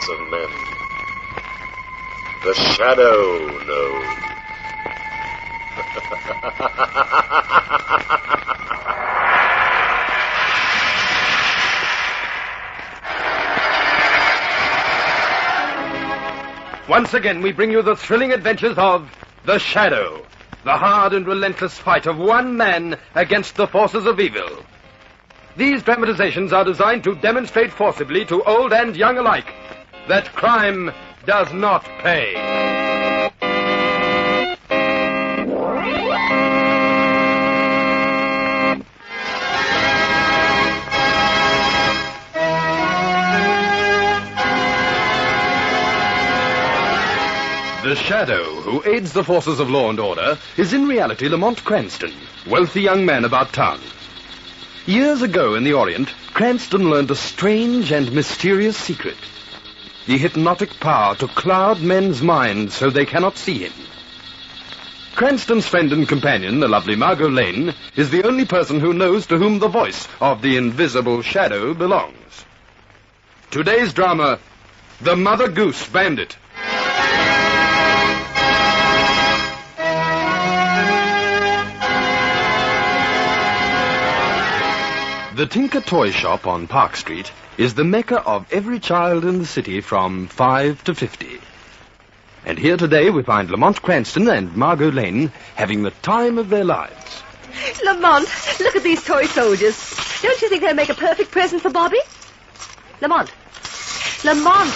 hearts of men. The Shadow knows. Once again, we bring you the thrilling adventures of The Shadow, the hard and relentless fight of one man against the forces of evil. These dramatizations are designed to demonstrate forcibly to old and young alike that crime does not pay. The Shadow, who aids the forces of law and order, is in reality Lamont Cranston, wealthy young man about town. Years ago in the Orient, Cranston learned a strange and mysterious secret. The hypnotic power to cloud men's minds so they cannot see him. Cranston's friend and companion, the lovely Margot Lane, is the only person who knows to whom the voice of the invisible Shadow belongs. Today's drama, The Mother Goose Bandit. The Tinker Toy Shop on Park Street is the mecca of every child in the city from 5 to 50. And here today we find Lamont Cranston and Margot Lane having the time of their lives. Lamont, look at these toy soldiers. Don't you think they'll make a perfect present for Bobby? Lamont. Lamont.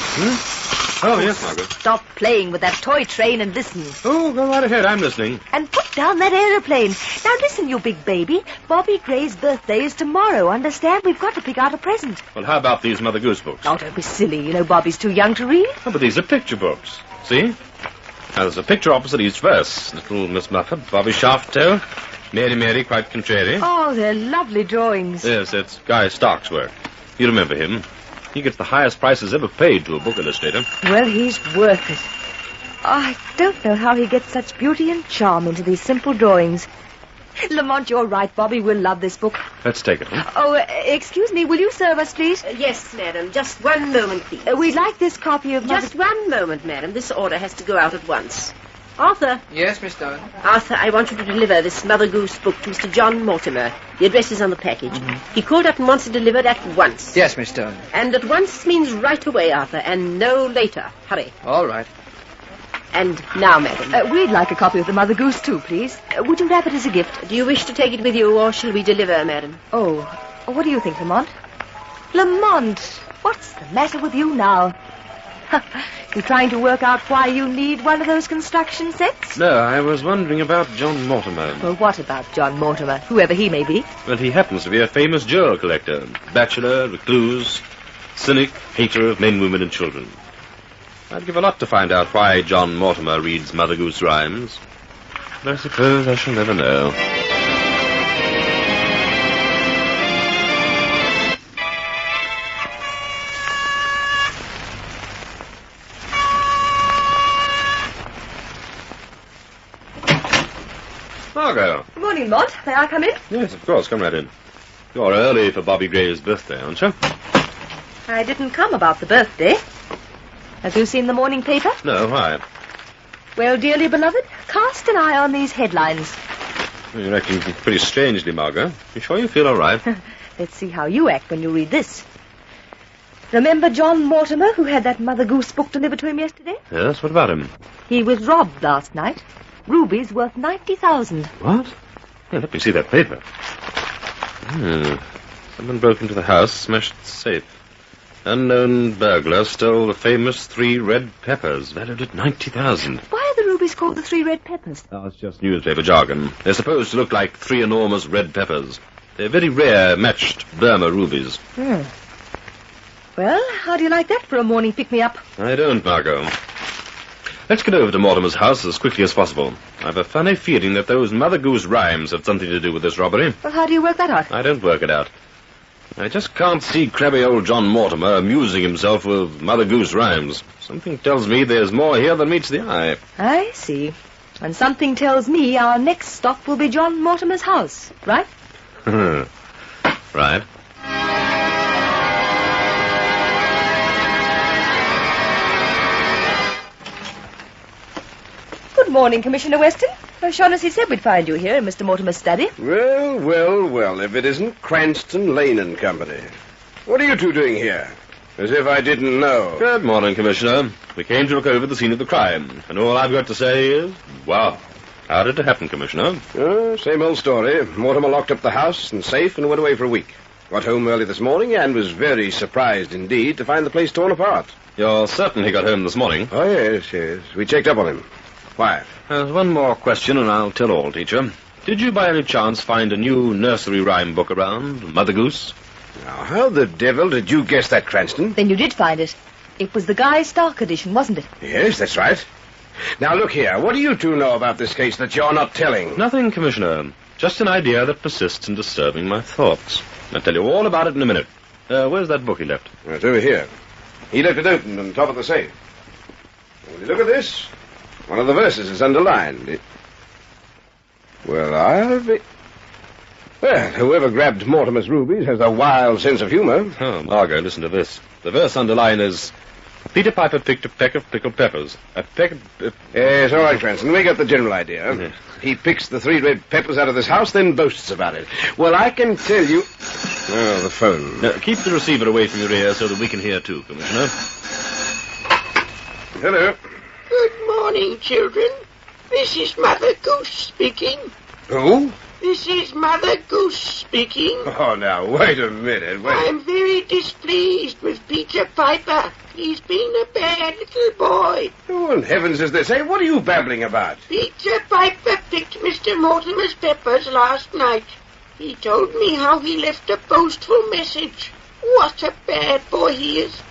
Oh, yes, Margot. Stop playing with that toy train and listen. Oh, go right ahead. I'm listening. And put down that aeroplane. Now listen, you big baby. Bobby Gray's birthday is tomorrow. Understand? We've got to pick out a present. Well, how about these Mother Goose books? Oh, don't be silly. You know Bobby's too young to read. Oh, but these are picture books. See? Now, there's a picture opposite each verse. Little Miss Muffet, Bobby Shaftail, Mary, quite contrary. Oh, they're lovely drawings. Yes, it's Guy Stark's work. You remember him. He gets the highest prices ever paid to a book illustrator. Well, he's worth it. I don't know how he gets such beauty and charm into these simple drawings. Lamont, you're right. Bobby will love this book. Let's take it, huh? Oh, excuse me. Will you serve us, please? Yes, madam. Just one moment, please. We'd like this copy of... Just one moment, madam. This order has to go out at once. Arthur. Yes, Miss Dunn. Arthur, I want you to deliver this Mother Goose book to Mr. John Mortimer. The address is on the package. Mm-hmm. He called up and wants it delivered at once. Yes, Miss Dunn. And at once means right away, Arthur, and no later. Hurry. All right. And now, madam. We'd like a copy of the Mother Goose, too, please. Would you wrap it as a gift? Do you wish to take it with you, or shall we deliver, madam? Oh, what do you think, Lamont? Lamont, what's the matter with you now? You trying to work out why you need one of those construction sets? No, I was wondering about John Mortimer. Well, what about John Mortimer, whoever he may be? Well, he happens to be a famous jewel collector. Bachelor, recluse, cynic, hater of men, women, and children. I'd give a lot to find out why John Mortimer reads Mother Goose rhymes. But I suppose I shall never know. Margot. Good morning, Lamont. May I come in? Yes, of course. Come right in. You're early for Bobby Gray's birthday, aren't you? I didn't come about the birthday. Have you seen the morning paper? No, why? Well, dearly beloved, cast an eye on these headlines. You're acting pretty strangely, Margot. You sure you feel all right? Let's see how you act when you read this. Remember John Mortimer, who had that Mother Goose book delivered to him yesterday? Yes, what about him? He was robbed last night. Rubies worth 90,000. What? Yeah, let me see that paper. Someone broke into the house, smashed the safe. Unknown burglar stole the famous 3 red peppers, valued at 90,000. Why are the rubies called the 3 red peppers? Oh, it's just newspaper jargon. They're supposed to look like 3 enormous red peppers. They're very rare, matched Burma rubies. Well, how do you like that for a morning pick-me-up? I don't, Margot. Let's get over to Mortimer's house as quickly as possible. I've a funny feeling that those Mother Goose rhymes have something to do with this robbery. Well, how do you work that out? I don't work it out. I just can't see crabby old John Mortimer amusing himself with Mother Goose rhymes. Something tells me there's more here than meets the eye. I see. And something tells me our next stop will be John Mortimer's house, right? Right. Good morning, Commissioner Weston. O'Shaughnessy said we'd find you here in Mr. Mortimer's study. Well, if it isn't Cranston, Lane and Company. What are you two doing here? As if I didn't know. Good morning, Commissioner. We came to look over the scene of the crime, and all I've got to say is, wow. How did it happen, Commissioner? Same old story. Mortimer locked up the house and safe and went away for a week. Got home early this morning and was very surprised indeed to find the place torn apart. You're certain he got home this morning? Oh, yes. We checked up on him. Why? There's one more question, and I'll tell all, teacher. Did you by any chance find a new nursery rhyme book around, Mother Goose? Now, how the devil did you guess that, Cranston? Then you did find it. It was the Guy Stark edition, wasn't it? Yes, that's right. Now, look here. What do you two know about this case that you're not telling? Nothing, Commissioner. Just an idea that persists in disturbing my thoughts. I'll tell you all about it in a minute. Where's that book he left? It's over here. He left it open on top of the safe. Will you look at this? One of the verses is underlined. Well, whoever grabbed Mortimer's rubies has a wild sense of humor. Oh, Margot, listen to this. The verse underlined is, Peter Piper picked a peck of pickled peppers. Yes, all right, Cranston. We got the general idea. Yes. He picks the 3 red peppers out of this house, then boasts about it. Well, I can tell you... Oh, the phone. Keep the receiver away from your ear so that we can hear too, Commissioner. Hello. Good morning, children. This is Mother Goose speaking. Who? This is Mother Goose speaking. Oh, now, wait a minute. I'm very displeased with Peter Piper. He's been a bad little boy. Who in heavens is this? Hey, what are you babbling about? Peter Piper picked Mr. Mortimer's peppers last night. He told me how he left a boastful message. What a bad boy he is.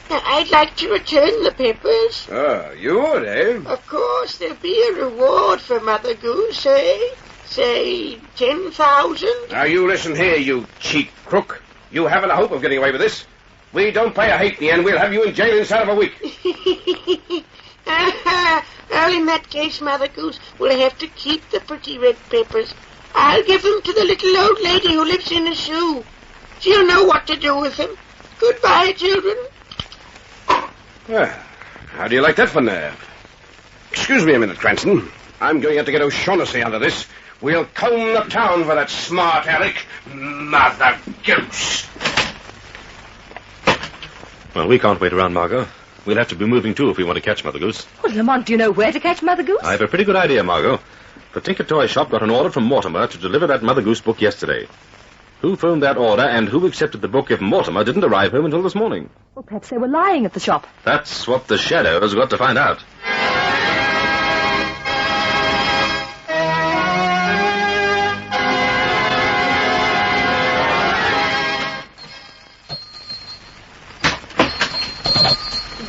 Now, I'd like to return the peppers. Oh, you would, eh? Of course, there'll be a reward for Mother Goose, eh? Say, 10,000? Now, you listen here, you cheap crook. You haven't a hope of getting away with this. We don't pay a halfpenny, and we'll have you in jail inside of a week. Well, in that case, Mother Goose, we'll have to keep the pretty red peppers. I'll give them to the little old lady who lives in a shoe. She'll know what to do with them. Goodbye, children. Well, how do you like that for nerve? Excuse me a minute, Cranston. I'm going out to get O'Shaughnessy under this. We'll comb the town for that smart Alec. Mother Goose. Well, we can't wait around, Margot. We'll have to be moving, too, if we want to catch Mother Goose. Well, Lamont, do you know where to catch Mother Goose? I have a pretty good idea, Margot. The Tinker Toy Shop got an order from Mortimer to deliver that Mother Goose book yesterday. Who phoned that order and who accepted the book if Mortimer didn't arrive home until this morning? Well, perhaps they were lying at the shop. That's what the Shadow has got to find out.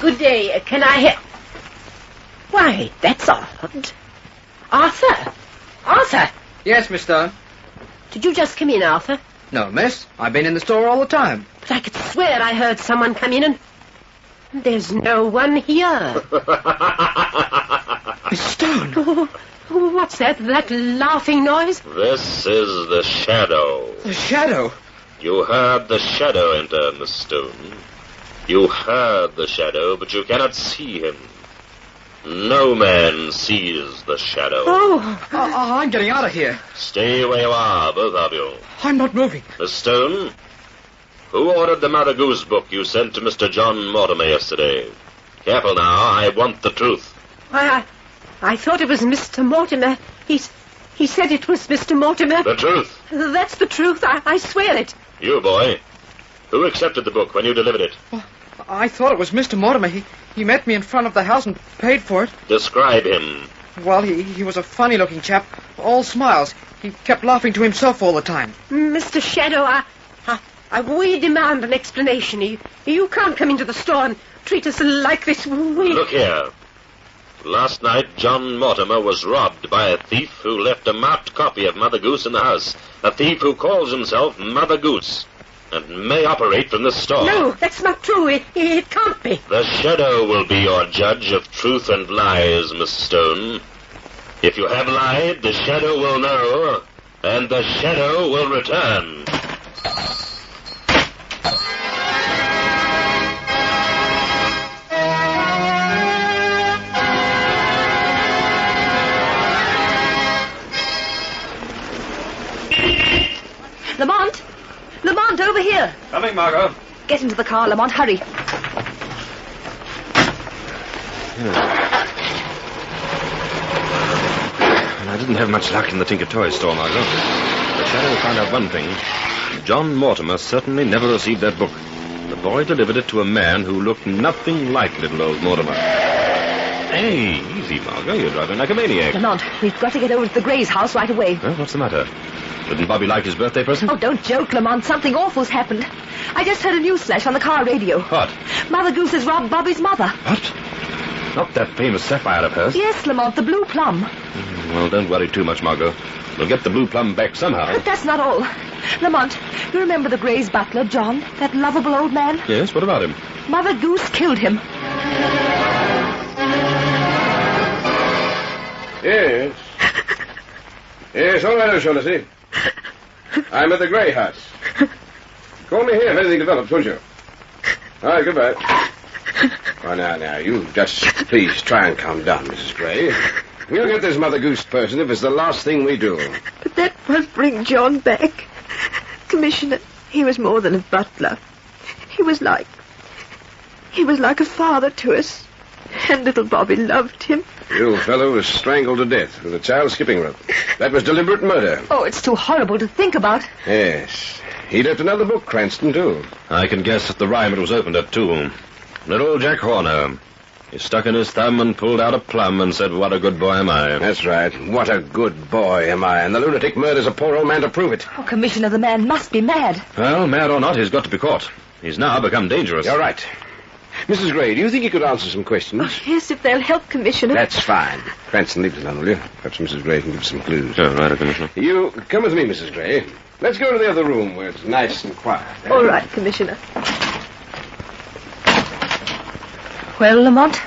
Good day. Can I Why, that's odd. Arthur! Arthur! Yes, Miss Stone. Did you just come in, Arthur? No, miss. I've been in the store all the time. But I could swear I heard someone come in and... There's no one here. Miss Stone. Oh, what's that? That laughing noise? This is the Shadow. The Shadow. You heard the Shadow enter, Miss Stone. You heard the Shadow, but you cannot see him. No man sees the Shadow. Oh, I'm getting out of here. Stay where you are, both of you. I'm not moving. Miss Stone, who ordered the Mother Goose book you sent to Mr. John Mortimer yesterday? Careful now, I want the truth. I thought it was Mr. Mortimer. He said it was Mr. Mortimer. The truth. That's the truth. I swear it. You, boy. Who accepted the book when you delivered it? Well, I thought it was Mr. Mortimer. He met me in front of the house and paid for it. Describe him. Well, he was a funny-looking chap, all smiles. He kept laughing to himself all the time. Mr. Shadow, we demand an explanation. You can't come into the store and treat us like this. Look here. Last night, John Mortimer was robbed by a thief who left a marked copy of Mother Goose in the house. A thief who calls himself Mother Goose and may operate from the store. No, that's not true. It can't be. The Shadow will be your judge of truth and lies, Miss Stone. If you have lied, the Shadow will know, and the Shadow will return. Coming, Margot. Get into the car, Lamont. Hurry. I didn't have much luck in the Tinker Toy store, Margot. The Shadow found out one thing. John Mortimer certainly never received that book. The boy delivered it to a man who looked nothing like little old Mortimer. Hey, easy, Margot. You're driving like a maniac. Lamont, we've got to get over to the Gray's house right away. Huh? What's the matter? Didn't Bobby like his birthday present? Oh, don't joke, Lamont. Something awful's happened. I just heard a news flash on the car radio. What? Mother Goose has robbed Bobby's mother. What? Not that famous sapphire of hers? Yes, Lamont, the blue plum. Well, don't worry too much, Margot. We'll get the blue plum back somehow. But that's not all. Lamont, you remember the Gray's butler, John? That lovable old man? Yes, what about him? Mother Goose killed him. Yes. Yes, all right, O'Shaughnessy. I'm at the Gray house. Call me here if anything develops, won't you? All right, goodbye. Oh, now, you just please try and calm down, Mrs. Gray. We'll get this Mother Goose person if it's the last thing we do. But that won't bring John back. Commissioner, he was more than a butler. He was like a father to us. And little Bobby loved him. The old fellow was strangled to death with a child skipping rope. That was deliberate murder. Oh, it's too horrible to think about. Yes. He left another book, Cranston, too. I can guess at the rhyme it was opened at, too. Little Jack Horner. He stuck in his thumb and pulled out a plum and said, "What a good boy am I." That's right. What a good boy am I. And the lunatic murders a poor old man to prove it. Oh, Commissioner, the man must be mad. Well, mad or not, he's got to be caught. He's now become dangerous. You're right. Mrs. Gray, do you think you could answer some questions? Oh, yes, if they'll help, Commissioner. That's fine. Cranston, leave it alone, will you? Perhaps Mrs. Gray can give some clues. Oh, right, Commissioner. You come with me, Mrs. Gray. Let's go to the other room where it's nice and quiet. All right, Commissioner. Well, Lamont?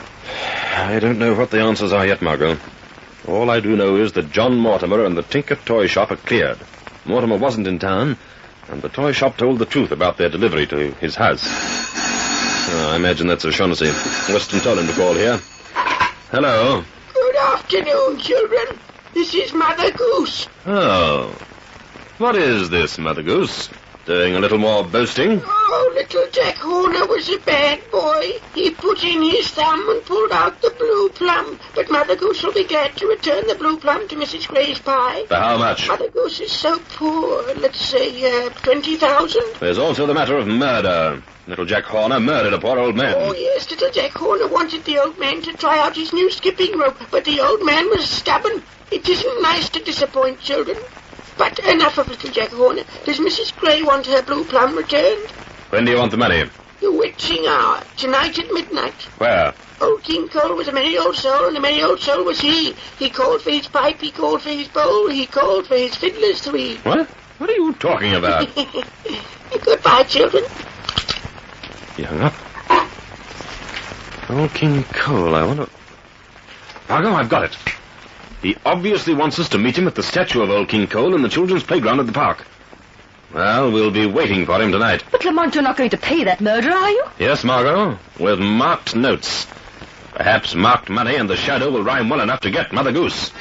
I don't know what the answers are yet, Margot. All I do know is that John Mortimer and the Tinker Toy Shop are cleared. Mortimer wasn't in town, and the toy shop told the truth about their delivery to his house. I imagine that's O'Shaughnessy. Weston told him to call here. Hello. Good afternoon, children. This is Mother Goose. Oh. What is this, Mother Goose? Doing a little more boasting? Oh, little Jack Horner was a bad boy. He put in his thumb and pulled out the blue plum. But Mother Goose will be glad to return the blue plum to Mrs. Gray's pie. For how much? Mother Goose is so poor. Let's say, 20,000. There's also the matter of murder. Little Jack Horner murdered a poor old man. Oh, yes, little Jack Horner wanted the old man to try out his new skipping rope, but the old man was stubborn. It isn't nice to disappoint children. But enough of little Jack Horner. Does Mrs. Gray want her blue plum returned? When do you want the money? The witching hour. Tonight at midnight. Where? Old King Cole was a merry old soul, and a merry old soul was he. He called for his pipe, he called for his bowl, he called for his fiddlers three. What? What are you talking about? Goodbye, children. He hung up. Old King Cole, I wonder... Margot, I've got it. He obviously wants us to meet him at the statue of Old King Cole in the children's playground at the park. Well, we'll be waiting for him tonight. But, Lamont, you're not going to pay that murderer, are you? Yes, Margot, with marked notes. Perhaps marked money and the Shadow will rhyme well enough to get Mother Goose.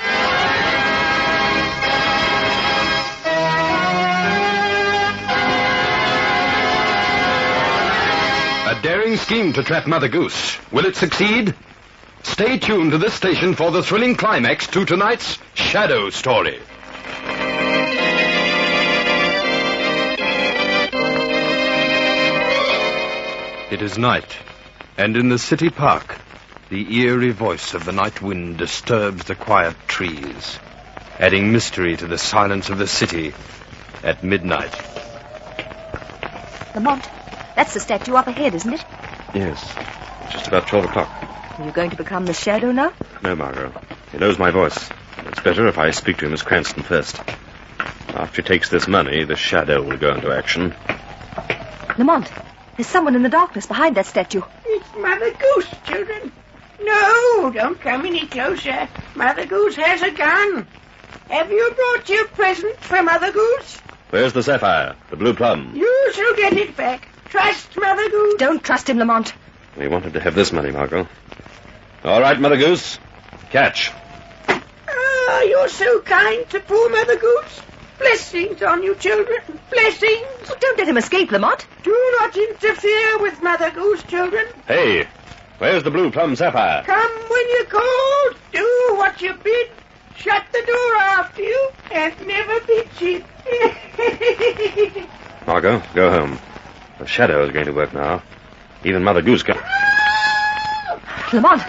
A daring scheme to trap Mother Goose. Will it succeed? Stay tuned to this station for the thrilling climax to tonight's Shadow Story. It is night, and in the city park, the eerie voice of the night wind disturbs the quiet trees, adding mystery to the silence of the city at midnight. Lamont, that's the statue up ahead, isn't it? Yes, just about 12 o'clock. Are you going to become the Shadow now? No, Margot. He knows my voice. It's better if I speak to him as Cranston first. After he takes this money, the Shadow will go into action. Lamont, there's someone in the darkness behind that statue. It's Mother Goose, children. No, don't come any closer. Mother Goose has a gun. Have you brought your present for Mother Goose? Where's the sapphire? The blue plum? You shall get it back. Trust Mother Goose. Don't trust him, Lamont. We wanted to have this money, Margot. All right, Mother Goose. Catch. Ah, you're so kind to poor Mother Goose. Blessings on you, children. Blessings. Oh, don't let him escape, Lamont. Do not interfere with Mother Goose, children. Hey, where's the blue plum sapphire? Come when you're cold. Do what you bid. Shut the door after you and never be cheap. Margot, go home. The Shadow is going to work now. Even Mother Goose can... Lamont,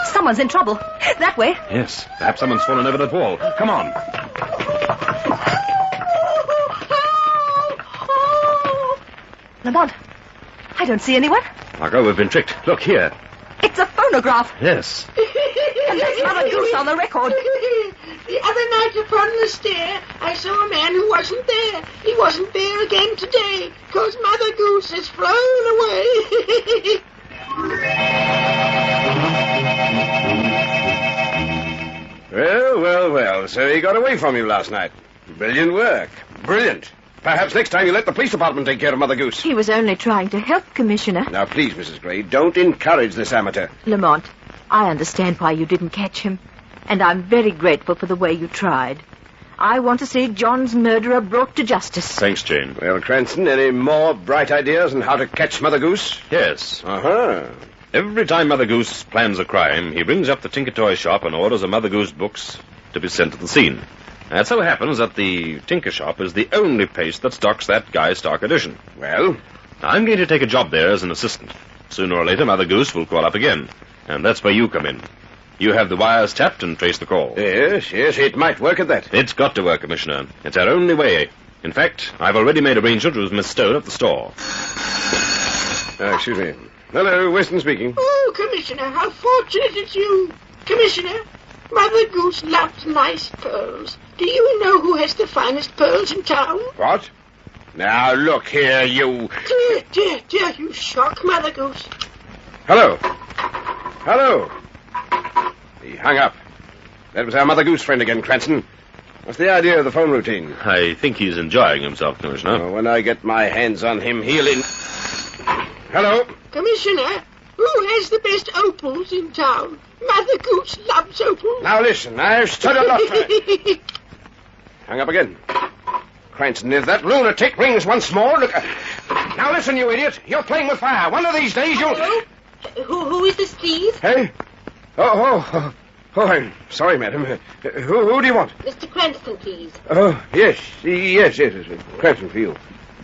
someone's in trouble. That way. Yes, perhaps someone's fallen over that wall. Come on. Lamont, I don't see anyone. Margot, we've been tricked. Look here. It's a phonograph. Yes. And there's Mother Goose on the record. The other night upon the stair, I saw a man who wasn't there. He wasn't there again today, 'cause Mother Goose has flown away. Well, so he got away from you last night. Brilliant work. Brilliant. Perhaps next time you let the police department take care of Mother Goose. He was only trying to help, Commissioner. Now, please, Mrs. Gray, don't encourage this amateur. Lamont, I understand why you didn't catch him, and I'm very grateful for the way you tried. I want to see John's murderer brought to justice. Thanks, Jane. Well, Cranston, any more bright ideas on how to catch Mother Goose? Yes. Uh-huh. Every time Mother Goose plans a crime, he rings up the Tinker Toy shop and orders a Mother Goose books to be sent to the scene. And it so happens that the Tinker shop is the only place that stocks that Guy Stark edition. Well? I'm going to take a job there as an assistant. Sooner or later, Mother Goose will call up again. And that's where you come in. You have the wires tapped and trace the call. Yes, it might work at that. It's got to work, Commissioner. It's our only way. In fact, I've already made arrangements with Miss Stone at the store. Excuse me. Hello, Weston speaking. Oh, Commissioner, how fortunate it's you. Commissioner, Mother Goose loves nice pearls. Do you know who has the finest pearls in town? What? Now, look here, you... Dear, you shock Mother Goose. Hello. He hung up. That was our Mother Goose friend again, Cranston. What's the idea of the phone routine? I think he's enjoying himself, Commissioner. When I get my hands on him, he'll in... Hello? Commissioner, who has the best opals in town? Mother Goose loves opals. Now listen, I've stood a lot for it. Hung up again. Cranston, if that lunatic rings once more, look... Now listen, you idiot. You're playing with fire. One of these days you'll... Hello? Who is this, please? Hey? Oh, I'm sorry, madam. Who do you want? Mr. Cranston, please. Oh, yes. Cranston for you.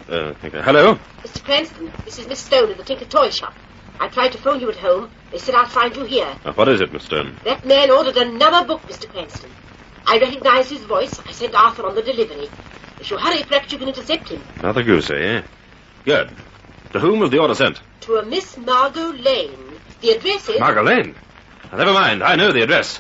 Hello? Mr. Cranston, this is Miss Stone of the Tinker Toy Shop. I tried to phone you at home. They said I'd find you here. What is it, Miss Stone? That man ordered another book, Mr. Cranston. I recognize his voice. I sent Arthur on the delivery. If you hurry, perhaps you can intercept him. Mother Goose, eh? Good. To whom was the order sent? To a Miss Margot Lane. The address is... Margot Lane? Never mind. I know the address.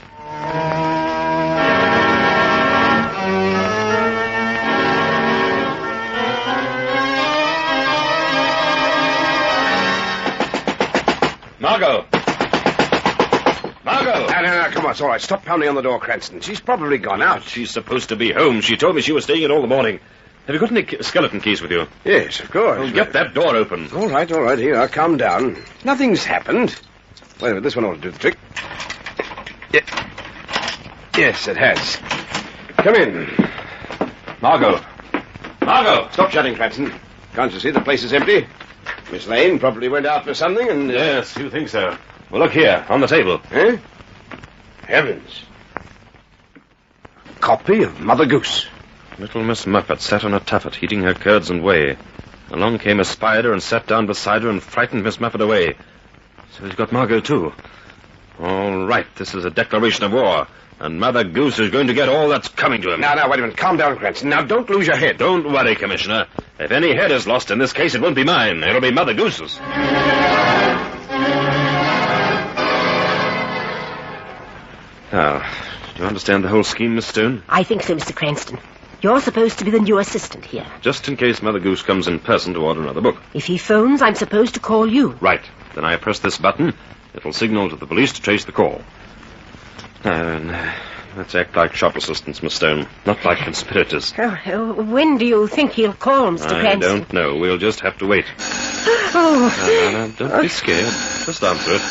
Margot! No, come on, it's all right. Stop pounding on the door, Cranston. She's probably gone out. She's supposed to be home. She told me she was staying in all the morning. Have you got any skeleton keys with you? Yes, of course. Well, get that door open. All right. Here, calm down. Nothing's happened. Wait a minute, this one ought to do the trick. Yes, it has. Come in. Margot! Stop shouting, Cranston. Can't you see the place is empty? Miss Lane probably went out for something and... Yes, you think so. Well, look here, on the table. Eh? Heavens. Copy of Mother Goose. Little Miss Muffet sat on a tuffet, eating her curds and whey. Along came a spider and sat down beside her and frightened Miss Muffet away. So he's got Margot, too. All right, this is a declaration of war, and Mother Goose is going to get all that's coming to him. Now, wait a minute. Calm down, Cranston. Now, don't lose your head. Don't worry, Commissioner. If any head is lost in this case, it won't be mine. It'll be Mother Goose's. Now, do you understand the whole scheme, Miss Stone? I think so, Mr. Cranston. You're supposed to be the new assistant here. Just in case Mother Goose comes in person to order another book. If he phones, I'm supposed to call you. Right. Then I press this button. It'll signal to the police to trace the call. Now, let's act like shop assistants, Miss Stone, not like conspirators. When do you think he'll call, Mr. Cranston? I don't know. We'll just have to wait. No, don't be scared. Just answer it.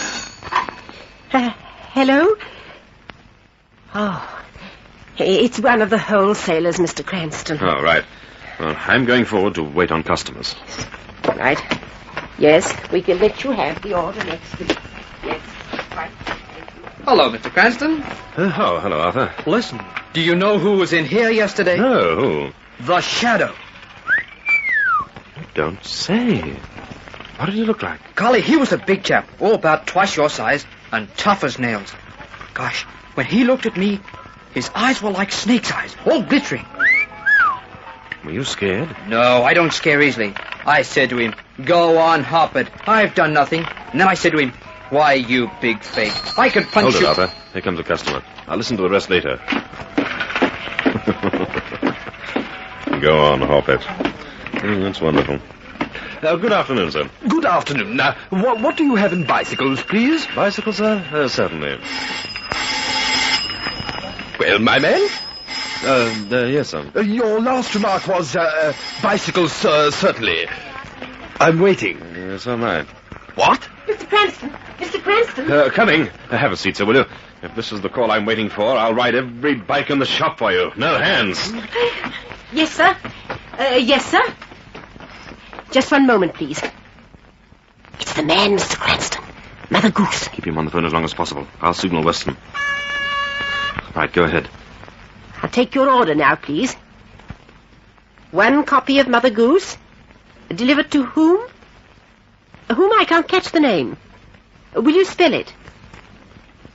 Hello? Oh, It's one of the wholesalers, Mr. Cranston. Oh, right. Well, I'm going forward to wait on customers. Right. Yes, we can let you have the order next week. Yes, right. Hello, Mr. Cranston. Hello, Arthur. Listen, do you know who was in here yesterday? No, who? The Shadow. Don't say. What did he look like? Golly, he was a big chap, about twice your size, and tough as nails. Gosh, when he looked at me, his eyes were like snake's eyes, all glittering. Were you scared? No, I don't scare easily. I said to him, go on, hop it. I've done nothing. And then I said to him, why, you big fake, I could punch Hold you... it, Arthur. Here comes a customer. I'll listen to the rest later. Go on, hop it. That's wonderful. Good afternoon, sir. Good afternoon. What do you have in bicycles, please? Bicycle, sir? Certainly. Well, my man? Yes, sir. Your last remark was, bicycles, certainly. I'm waiting. So am I. What? Mr. Cranston! Mr. Cranston! Coming. Have a seat, sir, will you? If this is the call I'm waiting for, I'll ride every bike in the shop for you. No hands. Yes, sir. Yes, sir. Just one moment, please. It's the man, Mr. Cranston. Mother Goose. Keep him on the phone as long as possible. I'll signal Weston. Right, go ahead. I'll take your order now, please. 1 copy of Mother Goose. Delivered to whom? Whom? I can't catch the name. Will you spell it?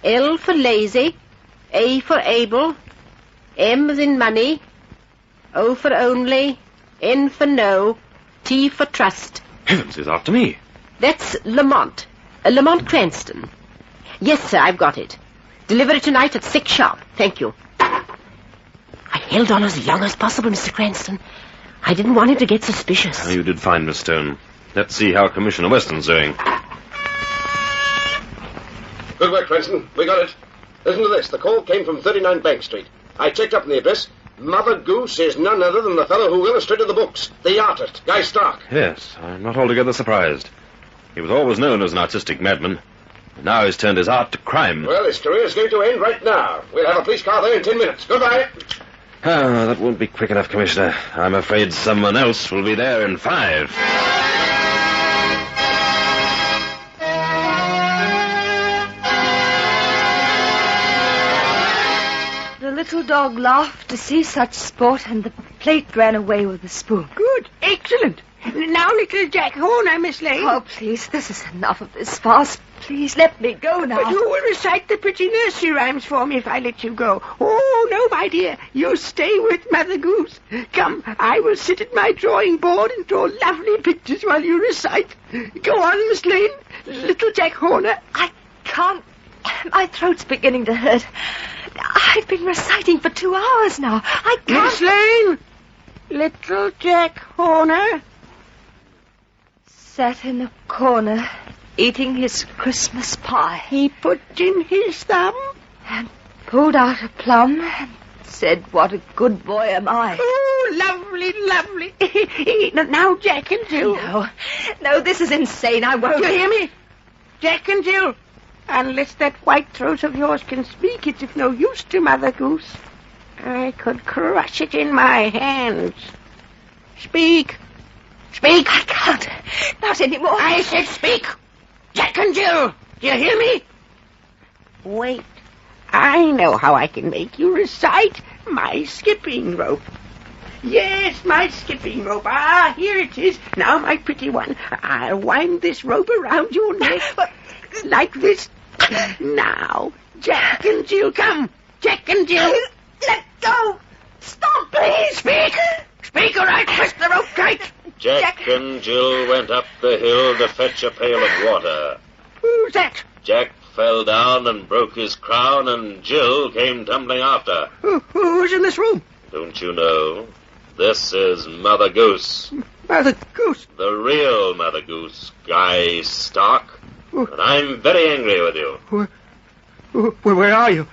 L for lazy, A for able, M as in money, O for only, N for no, T for trust. Heavens, he's after me. That's Lamont. Lamont Cranston. Yes, sir, I've got it. Deliver it tonight at 6 sharp. Thank you. I held on as long as possible, Mr. Cranston. I didn't want him to get suspicious. You did fine, Miss Stone. Let's see how Commissioner Weston's doing. Good work, Cranston. We got it. Listen to this. The call came from 39 Bank Street. I checked up on the address. Mother Goose is none other than the fellow who illustrated the books. The artist, Guy Stark. Yes, I'm not altogether surprised. He was always known as an artistic madman. Now he's turned his art to crime. Well, his career's going to end right now. We'll have a police car there in 10 minutes. Goodbye. That won't be quick enough, Commissioner. I'm afraid someone else will be there in 5. The little dog laughed to see such sport, and the plate ran away with the spoon. Good. Excellent. Now, little Jack Horner, Miss Lane. Oh, please, this is enough of this farce. Please, let me go now. But you will recite the pretty nursery rhymes for me if I let you go. Oh, no, my dear. You stay with Mother Goose. Come, I will sit at my drawing board and draw lovely pictures while you recite. Go on, Miss Lane. Little Jack Horner. I can't. My throat's beginning to hurt. I've been reciting for 2 hours now. I can't. Miss Lane. Little Jack Horner. Sat in a corner, eating his Christmas pie. He put in his thumb and pulled out a plum and said, what a good boy am I. Oh, lovely, lovely. Now, Jack and Jill. No, this is insane. I won't. You hear me? Jack and Jill. Unless that white throat of yours can speak, it's of no use to Mother Goose. I could crush it in my hands. Speak. Speak. I can't. Not anymore. I said speak. Jack and Jill. Do you hear me? Wait. I know how I can make you recite my skipping rope. Yes, my skipping rope. Ah, here it is. Now, my pretty one, I'll wind this rope around your neck like this. Now, Jack and Jill, come. Jack and Jill. Let go. Stop, please. Speak. Speak, or I twist the rope tight. Jack and Jill went up the hill to fetch a pail of water. Who's that? Jack fell down and broke his crown, and Jill came tumbling after. Who's in this room? Don't you know? This is Mother Goose. Mother Goose? The real Mother Goose, Guy Stark. And I'm very angry with you. Where are you?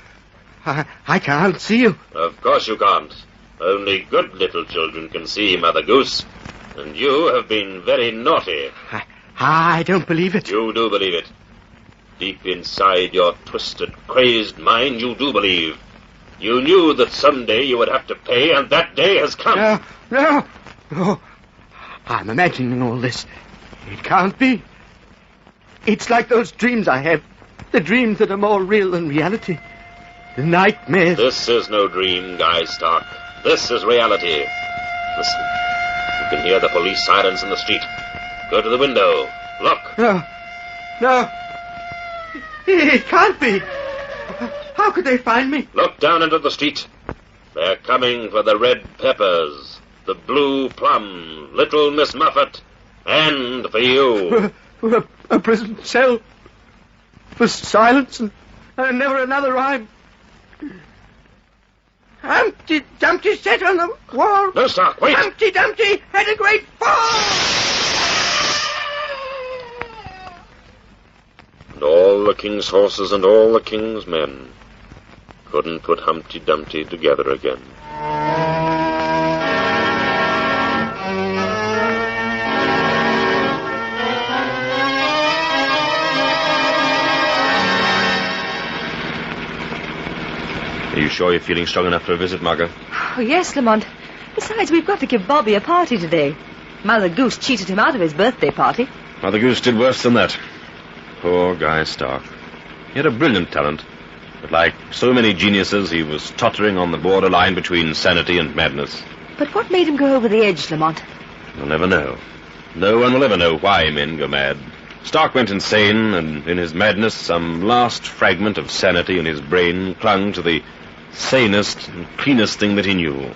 I can't see you. Of course you can't. Only good little children can see Mother Goose. And you have been very naughty. I don't believe it. You do believe it. Deep inside your twisted, crazed mind, you do believe. You knew that someday you would have to pay, and that day has come. No. Oh, I'm imagining all this. It can't be. It's like those dreams I have. The dreams that are more real than reality. The nightmares. This is no dream, Guy Stark. This is reality. Listen. You can hear the police sirens in the street. Go to the window. Look. No. It can't be. How could they find me? Look down into the street. They're coming for the red peppers, the blue plum, little Miss Muffet, and for you. A prison cell. For silence and never another rhyme. Humpty Dumpty sat on the wall. No, Stark, wait. Humpty Dumpty had a great fall. And all the king's horses and all the king's men couldn't put Humpty Dumpty together again. Are you sure you're feeling strong enough for a visit, Margot? Oh, yes, Lamont. Besides, we've got to give Bobby a party today. Mother Goose cheated him out of his birthday party. Mother Goose did worse than that. Poor Guy Stark. He had a brilliant talent, but like so many geniuses, he was tottering on the borderline between sanity and madness. But what made him go over the edge, Lamont? We'll never know. No one will ever know why men go mad. Stark went insane, and in his madness, some last fragment of sanity in his brain clung to the sanest and cleanest thing that he knew.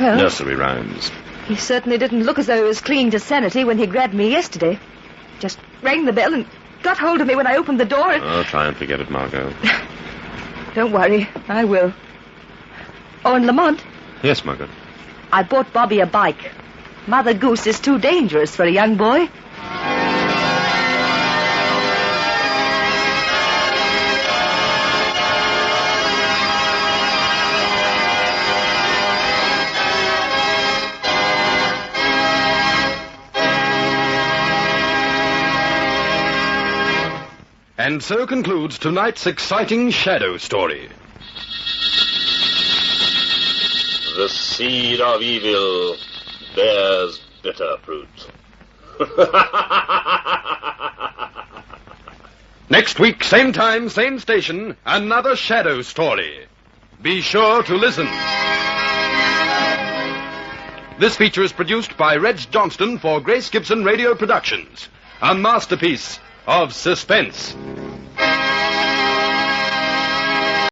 Well, Nursery rhymes. he certainly didn't look as though he was clinging to sanity when he grabbed me yesterday. Just rang the bell and got hold of me when I opened the door. Oh, try and forget it, Margot. Don't worry, I will. Oh, and Lamont, Yes, Margot. I bought Bobby a bike. Mother Goose is too dangerous for a young boy. And so concludes tonight's exciting Shadow story. The seed of evil bears bitter fruit. Next week, same time, same station, another Shadow story. Be sure to listen. This feature is produced by Reg Johnston for Grace Gibson Radio Productions, a masterpiece of suspense.